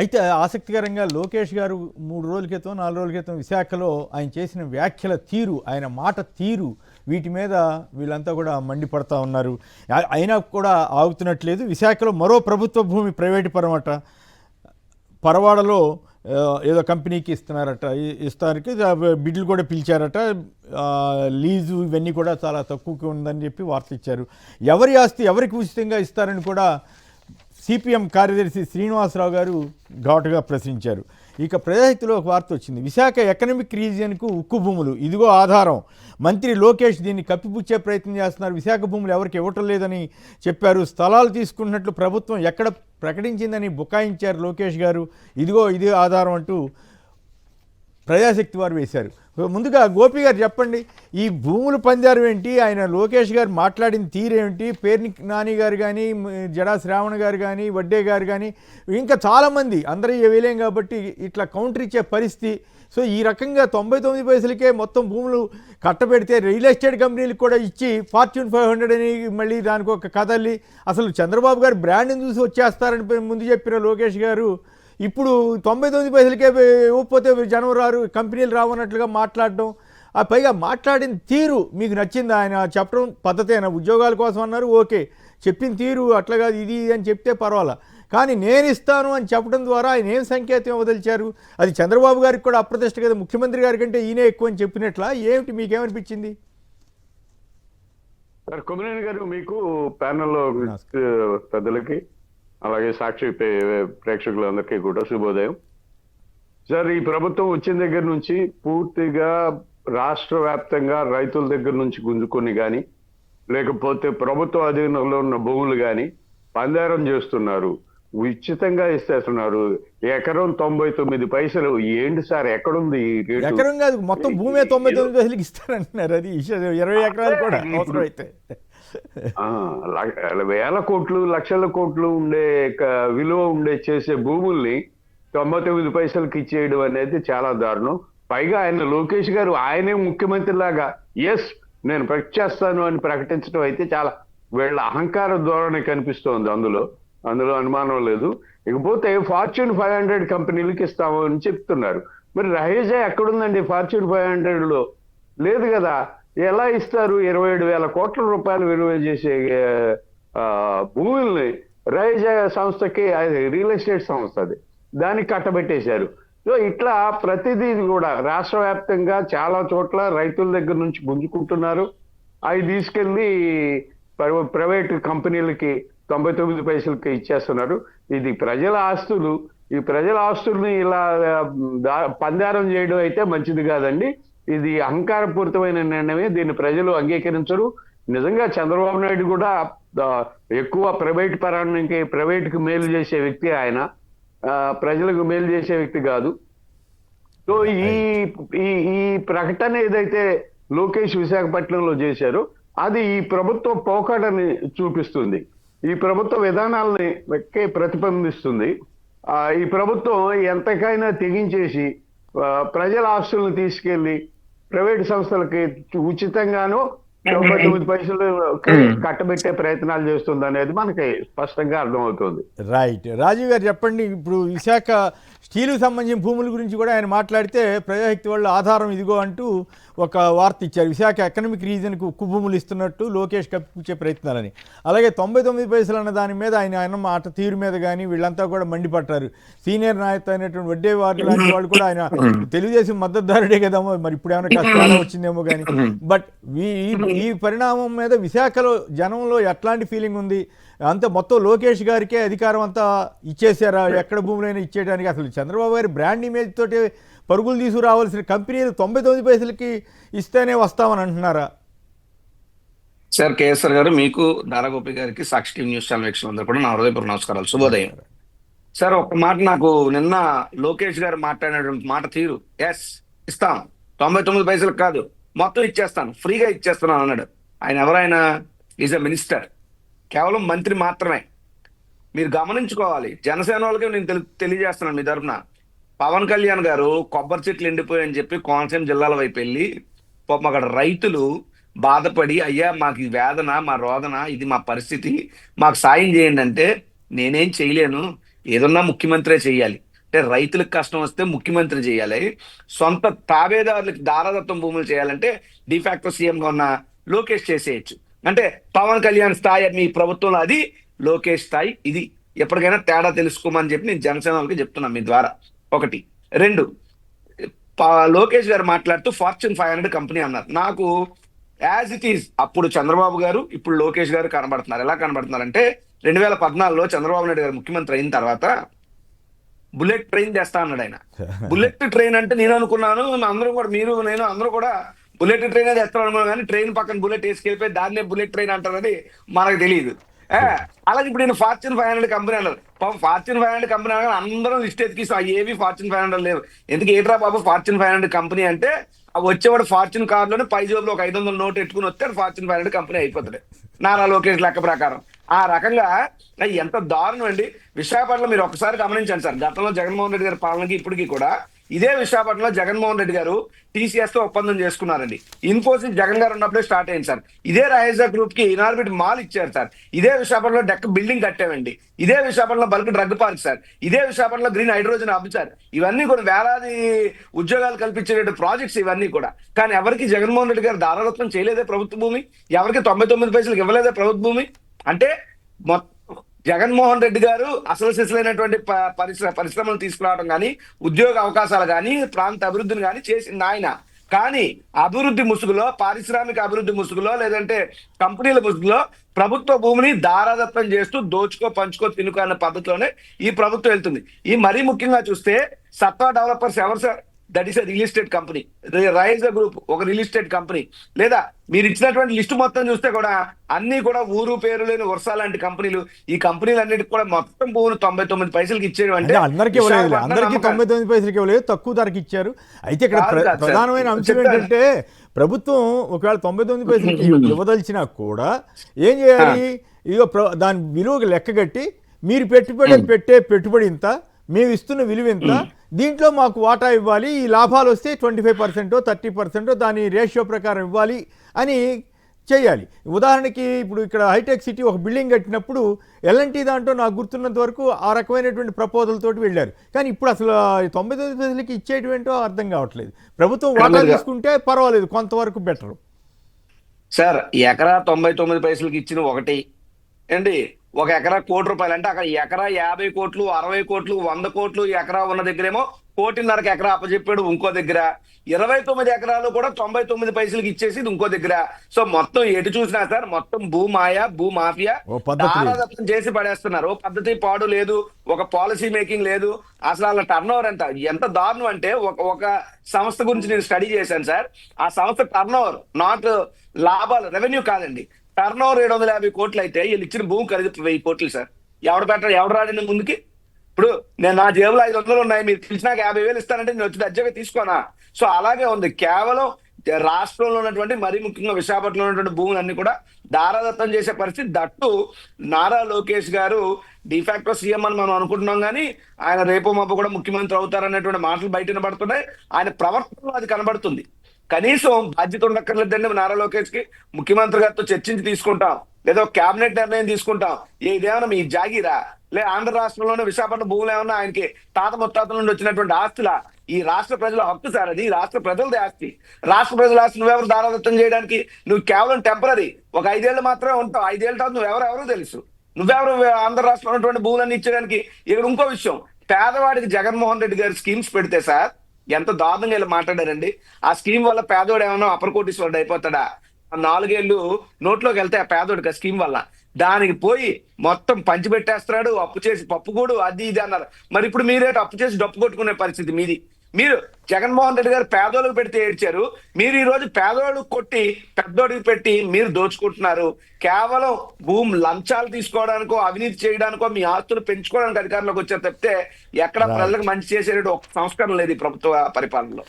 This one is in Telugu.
అయితే ఆసక్తికరంగా లోకేష్ గారు 3 రోజుల క్రితం 4 రోజుల క్రితం విశాఖలో ఆయన చేసిన వ్యాఖ్యల తీరు, ఆయన మాట తీరు, వీటి మీద వీళ్ళంతా కూడా మండిపడతా ఉన్నారు. అయినా కూడా ఆగుతున్నట్లేదు. విశాఖలో మరో ప్రభుత్వ భూమి ప్రైవేటు పరమట, పరవాడలో ఏదో కంపెనీకి ఇస్తున్నారట, ఇస్తానికి బిడ్లు కూడా పిలిచారట. లీజు ఇవన్నీ కూడా చాలా తక్కువకి ఉందని చెప్పి వార్త ఇచ్చారు. ఎవరి ఆస్తి ఎవరికి ఉచితంగా ఇస్తారని కూడా సిపిఎం కార్యదర్శి శ్రీనివాసరావు గారు ఘాటుగా ప్రశ్నించారు. ఇక ప్రజాహితలో ఒక వార్త వచ్చింది. విశాఖ ఎకనామిక్ రీజియన్కు ఉక్కు భూములు, ఇదిగో ఆధారం. మంత్రి లోకేష్ దీన్ని కప్పిపుచ్చే ప్రయత్నం చేస్తున్నారు. విశాఖ భూములు ఎవరికి ఇవ్వటం లేదని చెప్పారు. స్థలాలు తీసుకున్నట్లు ప్రభుత్వం ఎక్కడ ప్రకటించిందని బుకాయించారు లోకేష్ గారు. ఇదిగో ఇది ఆధారం అంటూ ప్రజాశక్తి వారు వేశారు. ముందుగా గోపి గారు చెప్పండి, ఈ భూములు పందారు ఏంటి, ఆయన లోకేష్ గారు మాట్లాడిన తీరేమిటి, పేర్ని నాని గారు కానీ, జడా శ్రావణ్ గారు కానీ, వడ్డే గారు కానీ, ఇంకా చాలామంది అందరూ వేయలేం కాబట్టి ఇట్లా కౌంటర్ ఇచ్చే పరిస్థితి. సో ఈ రకంగా 99 పైసలకే మొత్తం భూములు కట్టబెడితే రియల్ ఎస్టేట్ కంపెనీలకు కూడా ఇచ్చి ఫార్చ్యూన్ 500 అని మళ్ళీ దానికి ఒక కథల్లి, అసలు చంద్రబాబు గారు బ్రాండ్ని చూసి వచ్చేస్తారని ముందు చెప్పిన లోకేష్ గారు ఇప్పుడు 99 పైసలకే ఇవ్వకపోతే జనం రారు, కంపెనీలు రావన్నట్లుగా మాట్లాడడం, ఆ పైగా మాట్లాడిన తీరు మీకు నచ్చింది? ఆయన చెప్పడం పద్ధతేనా? ఉద్యోగాల కోసం అన్నారు, ఓకే, చెప్పిన తీరు అట్లాగా ఇది అని చెప్తే పర్వాలా, కానీ నేను ఇస్తాను అని చెప్పడం ద్వారా ఆయన ఏం సంకేతం ఇవ్వదలిచారు? అది చంద్రబాబు గారికి కూడా అప్రతిష్ట కదా, ముఖ్యమంత్రి గారి కంటే ఈయనే ఎక్కువ అని చెప్పినట్లా ఏమిటి, మీకేమనిపించింది? సార్ కొమ్మినేని గారు, మీకు ప్యానెల్లో పెద్దలకి అలాగే సాక్షి ప్రేక్షకులందరికీ కూడా శుభోదయం. సార్, ఈ ప్రభుత్వం వచ్చిన దగ్గర నుంచి పూర్తిగా రాష్ట్ర వ్యాప్తంగా రైతుల దగ్గర నుంచి గుంజుకొని కానీ, లేకపోతే ప్రభుత్వ అధీనంలో ఉన్న భూములు కానీ పందారం చేస్తున్నారు, ఉచితంగా ఇస్తేస్తున్నారు. ఎకరం 99 పైసలు. ఏంటి సార్, ఎక్కడుంది ఎకరం కాదు, మొత్తం భూమి 99 పైసలకి ఇస్తారంటున్నారు. అది 20 ఎకరాలు కూడా అవసరం అయితే వేల కోట్లు లక్షల కోట్లు ఉండే విలువ ఉండే చేసే భూముల్ని 99 పైసలకి ఇచ్చేయడం అనేది చాలా దారుణం. పైగా ఆయన లోకేష్ గారు ఆయనే ముఖ్యమంత్రి లాగా ఎస్ నేను చేస్తాను అని ప్రకటించడం అయితే చాలా వీళ్ళ అహంకార ధోరణి కనిపిస్తోంది. అందులో అనుమానం లేదు. ఇకపోతే ఫార్చ్యూన్ 500 కంపెనీలకి ఇస్తాము అని చెప్తున్నారు. మరి రహేజా ఎక్కడుందండి? ఫార్చ్యూన్ 500లో లేదు కదా. ఎలా ఇస్తారు? 27,000 కోట్ల రూపాయలు విలువ చేసే భూముల్ని రహేజా సంస్థకి, రియల్ ఎస్టేట్ సంస్థ, అది దానికి కట్టబెట్టేశారు. సో ఇట్లా ప్రతిదీ కూడా రాష్ట్ర వ్యాప్తంగా చాలా చోట్ల రైతుల దగ్గర నుంచి గుంజుకుంటున్నారు. అవి తీసుకెళ్లి ప్రైవేట్ కంపెనీలకి 99 పైసలకి ఇచ్చేస్తున్నారు. ఇది ప్రజల ఆస్తులు. ఈ ప్రజల ఆస్తుల్ని ఇలా పందారం చేయడం అయితే మంచిది కాదండి. ఇది అహంకారపూరితమైన నిర్ణయమే. దీన్ని ప్రజలు అంగీకరించరు. నిజంగా చంద్రబాబు నాయుడు కూడా ఎక్కువ ప్రైవేట్ పరానికి, ప్రైవేట్కి మేలు చేసే వ్యక్తి ఆయన, ప్రజలకు మేలు చేసే వ్యక్తి కాదు. సో ఈ ప్రకటన ఏదైతే లోకేష్ విశాఖపట్నంలో చేశారో అది ఈ ప్రభుత్వ పోకడని చూపిస్తుంది. ఈ ప్రభుత్వ విధానాలని ప్రతిబింబిస్తుంది. ఈ ప్రభుత్వం ఎంతకైనా తెగించేసి ప్రజల ఆస్తులను తీసుకెళ్లి ప్రైవేట్ సంస్థలకి ఉచితంగానూ 99 పైసలు కట్టబెట్టే ప్రయత్నాలు చేస్తుంది అనేది మనకి స్పష్టంగా అర్థమవుతుంది. రైట్. రాజీవ్ గారు చెప్పండి, ఇప్పుడు విశాఖ స్టీలుకు సంబంధించిన భూముల గురించి కూడా ఆయన మాట్లాడితే ప్రజాశక్తి వాళ్ళు ఆధారం ఇదిగో అంటూ ఒక వార్త ఇచ్చారు. విశాఖ ఎకనామిక్ రీజన్కు ఉక్కు భూములు ఇస్తున్నట్టు లోకేష్ కప్పించే ప్రయత్నాలని. అలాగే 99 పైసలు అన్న దాని మీద ఆయన మాట తీరు మీద కానీ వీళ్ళంతా కూడా మండిపడ్డారు. సీనియర్ నాయకులు అయినటువంటి వడ్డే వారు లాంటి వాళ్ళు కూడా, ఆయన తెలుగుదేశం మద్దతుదారుడే కదేమో, మరి ఇప్పుడు ఏమైనా కష్టాలు వచ్చిందేమో కానీ, బట్ ఈ పరిణామం మీద విశాఖలో జనంలో ఎట్లాంటి ఫీలింగ్ ఉంది? అంత మొత్తం లోకేష్ గారికే అధికారం అంతా ఇచ్చేసారా ఎక్కడ భూములైనా ఇచ్చేయడానికి? అసలు చంద్రబాబు గారి బ్రాండ్ ఇమేజ్ తోటి పరుగులు తీసుకురావాల్సిన కంపెనీలు 99 పైసలకి ఇస్తేనే వస్తామని అంటున్నారా? సార్, కేఎస్ఆర్ గారు, మీకు నారాగోపి గారికి, సాక్షి టీవీ న్యూస్ ఛానల్ వీక్షకులందరూ కూడా నా హృదయపూర్వక నమస్కారాలు, శుభోదయం. సార్, ఒక మాట, నాకు నిన్న లోకేష్ గారు మాట్లాడినటువంటి మాట తీరు, ఎస్ ఇస్తాం, 99 పైసలకు కాదు మొత్తం ఇచ్చేస్తాను, ఫ్రీగా ఇచ్చేస్తున్నాను అన్నాడు. ఆయన ఎవరైనా ఈజ్ అ మినిస్టర్, కేవలం మంత్రి మాత్రమే. మీరు గమనించుకోవాలి. జనసేన వాళ్ళకి నేను తెలియజేస్తున్నాను మీ తరఫున, పవన్ కళ్యాణ్ గారు కొబ్బరి చెట్లు ఎండిపోయాయని చెప్పి కోనసీమ జిల్లాల వైపు వెళ్ళి పాపం అక్కడ రైతులు బాధపడి, అయ్యా మాకు ఈ వేదన, మా రోదన, ఇది మా పరిస్థితి, మాకు సాయం చేయండి అంటే, నేనేం చేయలేను, ఏదన్నా ముఖ్యమంత్రే చెయ్యాలి. అంటే రైతులకు కష్టం వస్తే ముఖ్యమంత్రి చేయాలి, సొంత తాబేదారులకు దారాదత్తం భూములు చేయాలంటే డిఫాక్టో సీఎం గా ఉన్న లోకేష్ చేసేయచ్చు. అంటే పవన్ కళ్యాణ్ స్థాయి మీ ప్రభుత్వంలో అది, లోకేష్ స్థాయి ఇది. ఎప్పటికైనా తేడా తెలుసుకోమని చెప్పి నేను జనసేన వాళ్ళకి చెప్తున్నా మీ ద్వారా. ఒకటి. రెండు, లోకేష్ గారు మాట్లాడుతూ ఫార్చ్యూన్ 500 కంపెనీ అన్నారు. నాకు యాజ్ ఇట్ ఈజ్ అప్పుడు చంద్రబాబు గారు, ఇప్పుడు లోకేష్ గారు కనబడుతున్నారు. ఎలా కనబడుతున్నారంటే 2014లో చంద్రబాబు నాయుడు గారు ముఖ్యమంత్రి అయిన తర్వాత బుల్లెట్ ట్రైన్ తెస్తా అన్నాడు ఆయన. బుల్లెట్ ట్రైన్ అంటే నేను అనుకున్నాను, అందరూ కూడా, మీరు నేను అందరూ కూడా బుల్లెట్ ట్రైన్ అది తెస్తాను అనుకున్నాను, కానీ ట్రైన్ పక్కన బుల్లెట్ వేసుకెళ్ళిపోయి దాన్నే బుల్లెట్ ట్రైన్ అంటారని మనకు తెలియదు. అలాగే ఇప్పుడు నేను ఫార్చ్యూన్ 500 కంపెనీ అన్నారు. ఫార్చ్యూన్ 500 కంపెనీ అనగా అందరం లిస్ట్ ఎత్తికిస్తాం, ఏవి ఫార్చ్యూన్ 500 లేవు. ఎందుకు ఏట్రా బాబు ఫార్చ్యూన్ 500 కంపెనీ అంటే, వచ్చేవాడు ఫార్చ్యూన్ కార్లోనే పై జోబులో ఒక 500 నోట్ ఎట్టుకుని వస్తే ఫార్చ్యూన్ 500 కంపెనీ అయిపోతుంది నారా లోకేష్ లెక్క ప్రకారం. ఆ రకంగా ఎంత దారుణం అండి. విశాఖపట్నంలో మీరు ఒకసారి గమనించండి సార్, గతంలో జగన్మోహన్ రెడ్డి గారి పాలనకి ఇప్పటికీ కూడా ఇదే విశాఖపట్నంలో జగన్మోహన్ రెడ్డి గారు TCS తో ఒప్పందం చేసుకున్నారండి. ఇన్ఫోసిస్ జగన్ గారు ఉన్నప్పుడే స్టార్ట్ అయింది సార్. ఇదే రాయజా గ్రూప్ కి ఇనార్బిట్ మాల్ ఇచ్చారు సార్. ఇదే విశాఖపట్నంలో డెక్ బిల్డింగ్ కట్టామండి. ఇదే విశాఖపట్నంలో బల్క్ డ్రగ్ పార్క్ సార్. ఇదే విశాఖపట్నంలో గ్రీన్ హైడ్రోజన్ హబ్ సార్. ఇవన్నీ కూడా వేలాది ఉద్యోగాలు కల్పించే ప్రాజెక్ట్స్ ఇవన్నీ కూడా. కానీ ఎవరికి జగన్మోహన్ రెడ్డి గారు దారాదత్తం చేయలేదే ప్రభుత్వ భూమి, ఎవరికి 99 పైసలకు ఇవ్వలేదే ప్రభుత్వ భూమి. అంటే జగన్మోహన్ రెడ్డి గారు అసలు సిసలైనటువంటి పరిశ్రమలు తీసుకురావడం కానీ, ఉద్యోగ అవకాశాలు కానీ, ప్రాంత అభివృద్ధిని కానీ చేసింది ఆయన. కానీ అభివృద్ధి ముసుగులో, పారిశ్రామిక అభివృద్ధి ముసుగులో, లేదంటే కంపెనీల ముసుగులో ప్రభుత్వ భూమిని దారాదత్తం చేస్తూ దోచుకో పంచుకో తినుకో అన్న పద్ధతిలోనే ఈ ప్రభుత్వం వెళ్తుంది. ఈ మరీ ముఖ్యంగా చూస్తే సత్వా డెవలపర్స్ ఎవరు sir? That is a real estate company. Rise Group ఒక రియల్ ఎస్టేట్ కంపెనీ. లేదా మీరు ఇచ్చినటువంటి లిస్టు మొత్తం చూస్తే కూడా అన్ని కూడా ఊరు పేరు లేని వర్ష లాంటి కంపెనీలు. ఈ కంపెనీలు అన్నిటికి కూడా మొత్తం భూములు 99 పైసలకి ఇచ్చేయడం అంటే అందరికీ ఇవ్వలేదు, అందరికీ 99 పైసలకి ఇవ్వలేదు, తక్కువ ధరకి ఇచ్చారు. అయితే ఇక్కడ ప్రధానమైన అంశం ఏంటంటే, ప్రభుత్వం ఒకవేళ 99 పైసలకి ఇవ్వదలిచినా కూడా ఏం చేయాలి? ఇదిగో దాని విలువకు లెక్కగట్టి, మీరు పెట్టే పెట్టుబడి ఇంత, మేము ఇస్తున్న విలువ ఎంత, దీంట్లో మాకు వాటా ఇవ్వాలి, ఈ లాభాలు వస్తే 25% 30% దాని రేషియో ప్రకారం ఇవ్వాలి అని చేయాలి. ఉదాహరణకి ఇప్పుడు ఇక్కడ హైటెక్ సిటీ ఒక బిల్డింగ్ కట్టినప్పుడు L&T దాంట్లో నాకు గుర్తున్నంత వరకు ఆ రకమైనటువంటి ప్రపోజల్ తోటి వెళ్ళారు. కానీ ఇప్పుడు అసలు 99 పైసలకి ఇచ్చేటువంటో అర్థం కావట్లేదు. ప్రభుత్వం వాటా తీసుకుంటే పర్వాలేదు, కొంతవరకు బెటర్. సార్ ఎకరా 99 పైసలకి ఇచ్చిన ఒకటి అండి, ఒక ఎకరా ₹1,00,00,000 అంటే అక్కడ ఎకరా 50 కోట్లు 60 కోట్లు 100 కోట్లు ఎకరా ఉన్న దగ్గరేమో 1,50,00,000 ఎకరా అప్పచెప్పాడు ఇంకో దగ్గర. 29 ఎకరాలు కూడా 99 పైసలకి ఇచ్చేసి ఇంకో దగ్గర. సో మొత్తం ఎటు చూసినా సార్ మొత్తం భూమాయ, భూమాఫియా దారాదత్తం చేసి పడేస్తున్నారు. పద్ధతి పాడు లేదు, ఒక పాలసీ మేకింగ్ లేదు. అసలు వాళ్ళ టర్న్ ఓవర్ ఎంత దారుణం అంటే, ఒక సంస్థ గురించి నేను స్టడీ చేశాను సార్. ఆ సంస్థ టర్న్ ఓవర్, నాట్ లాభాలు, రెవెన్యూ కాదండి, టర్న్ ఓవర్ 750 కోట్లు అయితే వీళ్ళు ఇచ్చిన భూమి ఖరీదు 1000 కోట్లు సార్. ఎవడు రాడండి ముందుకి? ఇప్పుడు నేను నా జేబులో 500 ఉన్నాయి, మీరు తెలిసినాక 50,000 ఇస్తానంటే నేను వచ్చి దర్జాగా తీసుకోనా? సో అలాగే ఉంది. కేవలం రాష్ట్రంలో ఉన్నటువంటి, మరీ ముఖ్యంగా విశాఖపట్నంలో ఉన్నటువంటి భూములన్నీ కూడా దారాదత్తం చేసే పరిస్థితి. దట్టు నారా లోకేష్ గారు డిఫాక్టో సీఎం అని మనం అనుకుంటున్నాం, కానీ ఆయన రేపు మాపు కూడా ముఖ్యమంత్రి అవుతారనేటువంటి మాటలు బయటన పడుతున్నాయి. ఆయన ప్రవర్తనలో అది కనబడుతుంది. కనీసం బాధ్యత ఉండక్కర్లేదండి నారా లోకేష్ కి. ముఖ్యమంత్రి గారితో చర్చించి తీసుకుంటాం, లేదా కేబినెట్ నిర్ణయం తీసుకుంటాం. ఇదేమన్నా మీ జాగీరా? లే ఆంధ్ర రాష్ట్రంలోనే విశాఖపట్నం భూములు ఏమన్నా ఆయనకి తాత ముత్తాతల నుండి వచ్చినటువంటి ఆస్తులా? ఈ రాష్ట్ర ప్రజల హక్కు సార్ అది, రాష్ట్ర ప్రజలది ఆస్తి. రాష్ట్ర ప్రజల ఆస్తి నువ్వెవరు దారాదత్తం చేయడానికి? నువ్వు కేవలం టెంపరీ, ఒక 5 ఏళ్ళు మాత్రమే ఉంటావు. 5 ఏళ్ళ తర్వాత నువ్వెవరో తెలుసు. నువ్వెవరు ఆంధ్ర రాష్ట్రంలో ఉన్నటువంటి భూములన్నీ ఇచ్చడానికి? ఇక్కడ ఇంకో విషయం, పేదవాడికి జగన్మోహన్ రెడ్డి గారు స్కీమ్స్ పెడితే సార్ ఎంత దారుణంగా ఇలా మాట్లాడారండి. ఆ స్కీమ్ వల్ల పేదోడు ఏమన్నా అప్పర్ కోటీశ్వరుడు అయిపోతాడా? 4 ఏళ్ళు నోట్లోకి వెళ్తే ఆ పేదోడికి ఆ స్కీమ్ వల్ల దానికి పోయి మొత్తం పంచిపెట్టేస్తున్నాడు. అప్పు చేసి పప్పుకూడు అది ఇది అన్నారు. మరి ఇప్పుడు మీరేట అప్పు చేసి డప్పు కొట్టుకునే పరిస్థితి మీది. మీరు జగన్మోహన్ రెడ్డి గారు పేదోళ్ళకి పెడితే ఏడ్చారు, మీరు ఈ రోజు పేదోళ్ళకి కొట్టి పెద్దోడికి పెట్టి మీరు దోచుకుంటున్నారు. కేవలం భూమి లంచాలు తీసుకోవడానికో, అవినీతి చేయడానికో, మీ ఆస్తులు పెంచుకోవడానికి అధికారంలోకి వచ్చారు తప్పితే ఎక్కడ ప్రజలకు మంచి చేసేటువంటి ఒక సంస్కరణ లేదు ఈ ప్రభుత్వ పరిపాలనలో.